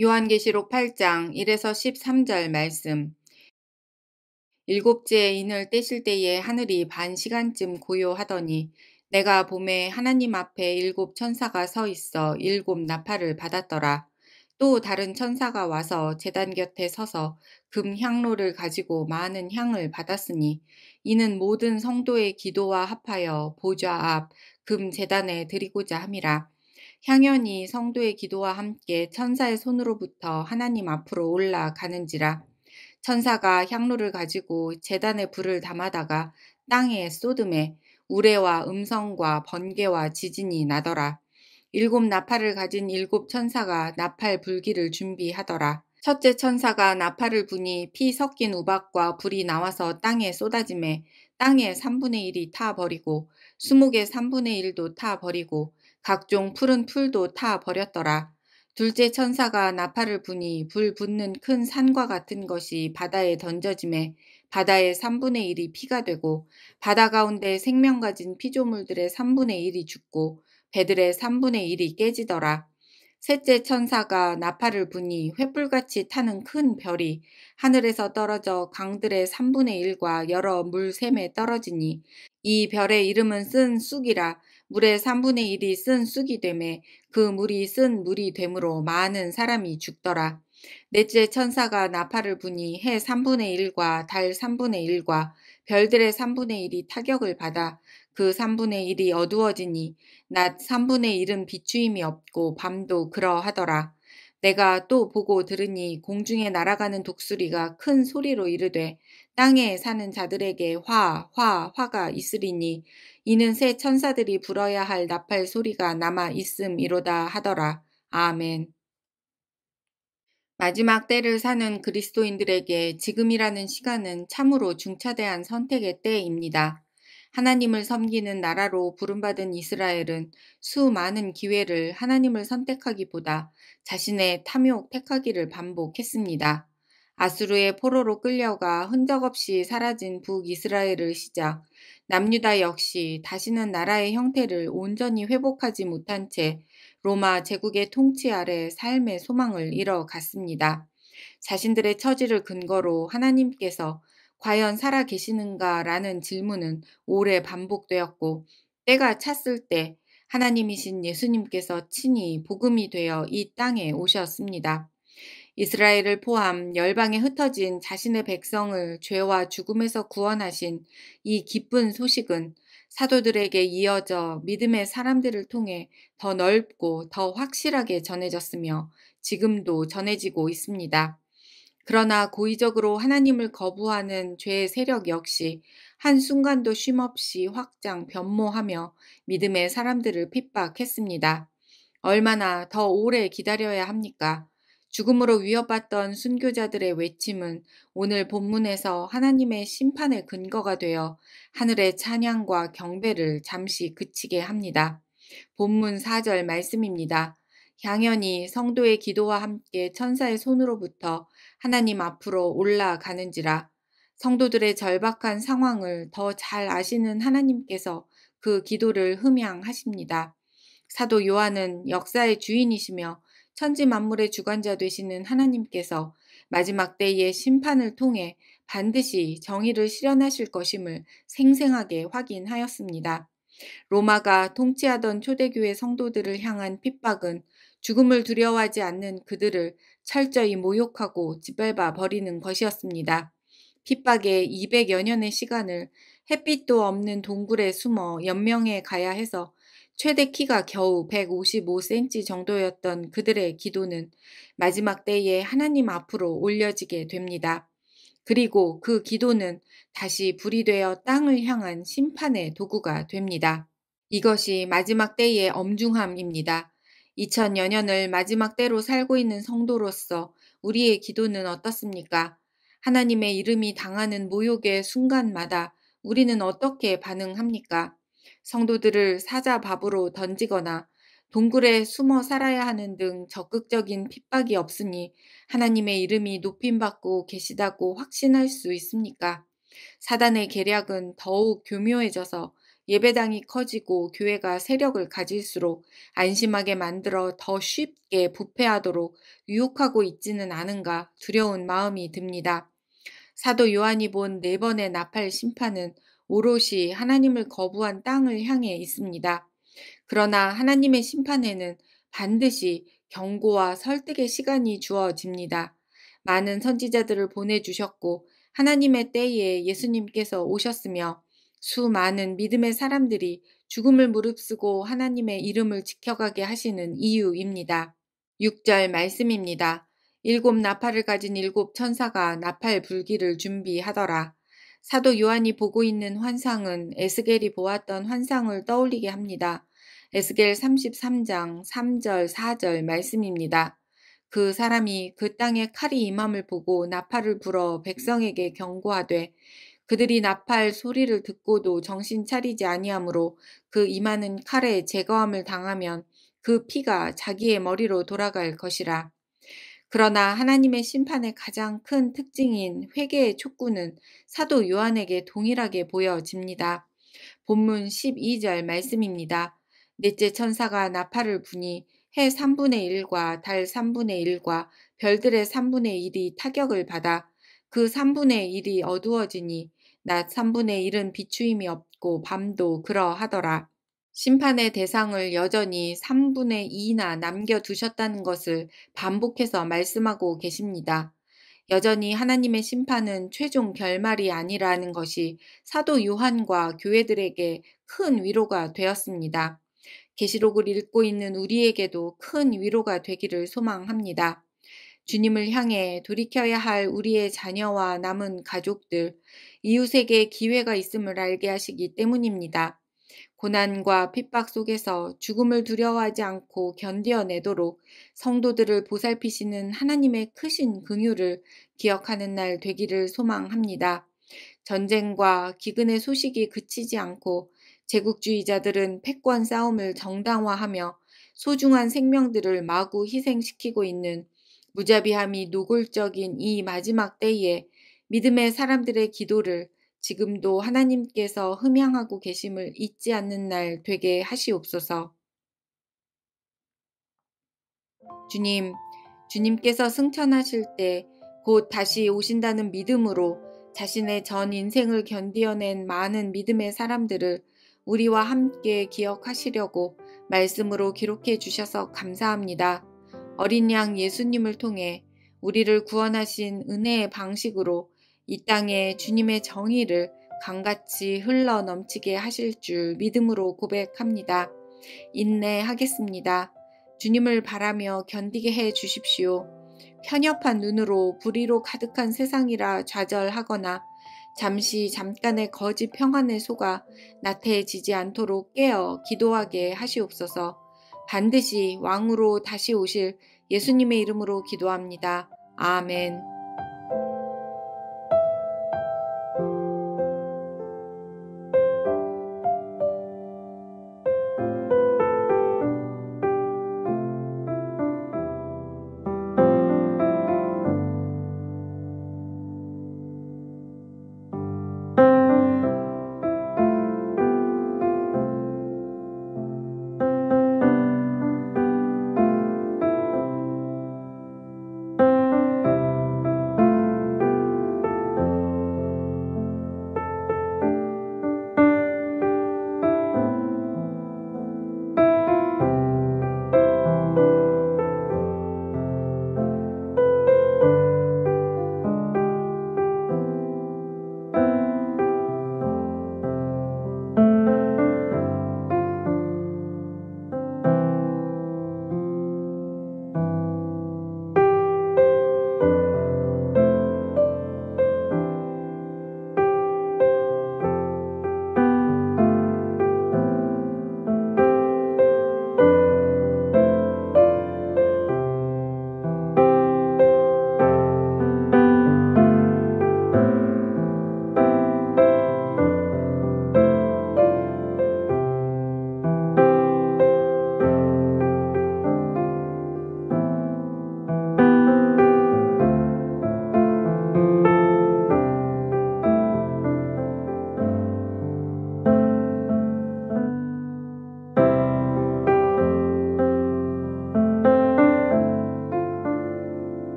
요한계시록 8장 1에서 13절 말씀. 일곱째 인을 떼실 때에 하늘이 반 시간쯤 고요하더니 내가 봄에 하나님 앞에 일곱 천사가 서 있어 일곱 나팔을 받았더라. 또 다른 천사가 와서 제단 곁에 서서 금 향로를 가지고 많은 향을 받았으니 이는 모든 성도의 기도와 합하여 보좌 앞 금 제단에 드리고자 함이라. 향연이 성도의 기도와 함께 천사의 손으로부터 하나님 앞으로 올라가는지라. 천사가 향로를 가지고 제단에 불을 담아다가 땅에 쏟음에 우레와 음성과 번개와 지진이 나더라. 일곱 나팔을 가진 일곱 천사가 나팔 불기를 준비하더라. 첫째 천사가 나팔을 부니 피 섞인 우박과 불이 나와서 땅에 쏟아지매 땅의 3분의 1이 타버리고 수목의 3분의 1도 타버리고 각종 푸른 풀도 타버렸더라. 둘째 천사가 나팔을 부니 불 붙는 큰 산과 같은 것이 바다에 던져지매 바다의 3분의 1이 피가 되고 바다 가운데 생명 가진 피조물들의 3분의 1이 죽고 배들의 3분의 1이 깨지더라. 셋째 천사가 나팔을 부니 횃불같이 타는 큰 별이 하늘에서 떨어져 강들의 3분의 1과 여러 물샘에 떨어지니 이 별의 이름은 쓴 쑥이라. 물의 3분의 1이 쓴 쑥이 되매 그 물이 쓴 물이 되므로 많은 사람이 죽더라. 넷째 천사가 나팔을 부니 해 3분의 1과 달 3분의 1과 별들의 3분의 1이 타격을 받아 그 3분의 1이 어두워지니 낮 3분의 1은 비추임이 없고 밤도 그러하더라. 내가 또 보고 들으니 공중에 날아가는 독수리가 큰 소리로 이르되 땅에 사는 자들에게 화가 있으리니 이는 새 천사들이 불어야 할 나팔 소리가 남아 있음이로다 하더라. 아멘. 마지막 때를 사는 그리스도인들에게 지금이라는 시간은 참으로 중차대한 선택의 때입니다. 하나님을 섬기는 나라로 부름받은 이스라엘은 수많은 기회를 하나님을 선택하기보다 자신의 탐욕 택하기를 반복했습니다. 아수르의 포로로 끌려가 흔적 없이 사라진 북이스라엘을 시작, 남유다 역시 다시는 나라의 형태를 온전히 회복하지 못한 채 로마 제국의 통치 아래 삶의 소망을 잃어갔습니다. 자신들의 처지를 근거로 하나님께서 과연 살아 계시는가 라는 질문은 오래 반복되었고 때가 찼을 때 하나님이신 예수님께서 친히 복음이 되어 이 땅에 오셨습니다. 이스라엘을 포함 열방에 흩어진 자신의 백성을 죄와 죽음에서 구원하신 이 기쁜 소식은 사도들에게 이어져 믿음의 사람들을 통해 더 넓고 더 확실하게 전해졌으며 지금도 전해지고 있습니다. 그러나 고의적으로 하나님을 거부하는 죄의 세력 역시 한순간도 쉼없이 확장, 변모하며 믿음의 사람들을 핍박했습니다. 얼마나 더 오래 기다려야 합니까? 죽음으로 위협받던 순교자들의 외침은 오늘 본문에서 하나님의 심판의 근거가 되어 하늘의 찬양과 경배를 잠시 그치게 합니다. 본문 4절 말씀입니다. 향연이 성도의 기도와 함께 천사의 손으로부터 하나님 앞으로 올라가는지라. 성도들의 절박한 상황을 더 잘 아시는 하나님께서 그 기도를 흠양하십니다. 사도 요한은 역사의 주인이시며 천지 만물의 주관자 되시는 하나님께서 마지막 때의 심판을 통해 반드시 정의를 실현하실 것임을 생생하게 확인하였습니다. 로마가 통치하던 초대교회 성도들을 향한 핍박은 죽음을 두려워하지 않는 그들을 철저히 모욕하고 짓밟아 버리는 것이었습니다. 핍박의 200여 년의 시간을 햇빛도 없는 동굴에 숨어 연명해 가야 해서 최대 키가 겨우 155cm 정도였던 그들의 기도는 마지막 때에 하나님 앞으로 올려지게 됩니다. 그리고 그 기도는 다시 불이 되어 땅을 향한 심판의 도구가 됩니다. 이것이 마지막 때의 엄중함입니다. 2000여 년을 마지막 때로 살고 있는 성도로서 우리의 기도는 어떻습니까? 하나님의 이름이 당하는 모욕의 순간마다 우리는 어떻게 반응합니까? 성도들을 사자밥으로 던지거나 동굴에 숨어 살아야 하는 등 적극적인 핍박이 없으니 하나님의 이름이 높임받고 계시다고 확신할 수 있습니까? 사단의 계략은 더욱 교묘해져서 예배당이 커지고 교회가 세력을 가질수록 안심하게 만들어 더 쉽게 부패하도록 유혹하고 있지는 않은가 두려운 마음이 듭니다. 사도 요한이 본 네 번의 나팔 심판은 오롯이 하나님을 거부한 땅을 향해 있습니다. 그러나 하나님의 심판에는 반드시 경고와 설득의 시간이 주어집니다. 많은 선지자들을 보내주셨고 하나님의 때에 예수님께서 오셨으며 수많은 믿음의 사람들이 죽음을 무릅쓰고 하나님의 이름을 지켜가게 하시는 이유입니다. 6절 말씀입니다. 일곱 나팔을 가진 일곱 천사가 나팔 불기를 준비하더라. 사도 요한이 보고 있는 환상은 에스겔이 보았던 환상을 떠올리게 합니다. 에스겔 33장 3절 4절 말씀입니다. 그 사람이 그 땅에 칼이 임함을 보고 나팔을 불어 백성에게 경고하되 그들이 나팔 소리를 듣고도 정신 차리지 아니하므로 그 임하는 칼에 제거함을 당하면 그 피가 자기의 머리로 돌아갈 것이라. 그러나 하나님의 심판의 가장 큰 특징인 회개의 촉구는 사도 요한에게 동일하게 보여집니다. 본문 12절 말씀입니다. 넷째 천사가 나팔을 부니 해 3분의 1과 달 3분의 1과 별들의 3분의 1이 타격을 받아 그 3분의 1이 어두워지니 낮 3분의 1은 비추임이 없고 밤도 그러하더라. 심판의 대상을 여전히 3분의 2나 남겨두셨다는 것을 반복해서 말씀하고 계십니다. 여전히 하나님의 심판은 최종 결말이 아니라는 것이 사도 요한과 교회들에게 큰 위로가 되었습니다. 계시록을 읽고 있는 우리에게도 큰 위로가 되기를 소망합니다. 주님을 향해 돌이켜야 할 우리의 자녀와 남은 가족들, 이웃에게 기회가 있음을 알게 하시기 때문입니다. 고난과 핍박 속에서 죽음을 두려워하지 않고 견뎌내도록 성도들을 보살피시는 하나님의 크신 긍휼을 기억하는 날 되기를 소망합니다. 전쟁과 기근의 소식이 그치지 않고 제국주의자들은 패권 싸움을 정당화하며 소중한 생명들을 마구 희생시키고 있는 무자비함이 노골적인 이 마지막 때에 믿음의 사람들의 기도를 지금도 하나님께서 흠양하고 계심을 잊지 않는 날 되게 하시옵소서. 주님, 주님께서 승천하실 때 곧 다시 오신다는 믿음으로 자신의 전 인생을 견디어낸 많은 믿음의 사람들을 우리와 함께 기억하시려고 말씀으로 기록해 주셔서 감사합니다. 어린 양 예수님을 통해 우리를 구원하신 은혜의 방식으로 이 땅에 주님의 정의를 강같이 흘러 넘치게 하실 줄 믿음으로 고백합니다. 인내하겠습니다. 주님을 바라며 견디게 해 주십시오. 편협한 눈으로 불의로 가득한 세상이라 좌절하거나 잠깐의 거짓 평안에 속아 나태해지지 않도록 깨어 기도하게 하시옵소서. 반드시 왕으로 다시 오실 예수님의 이름으로 기도합니다. 아멘.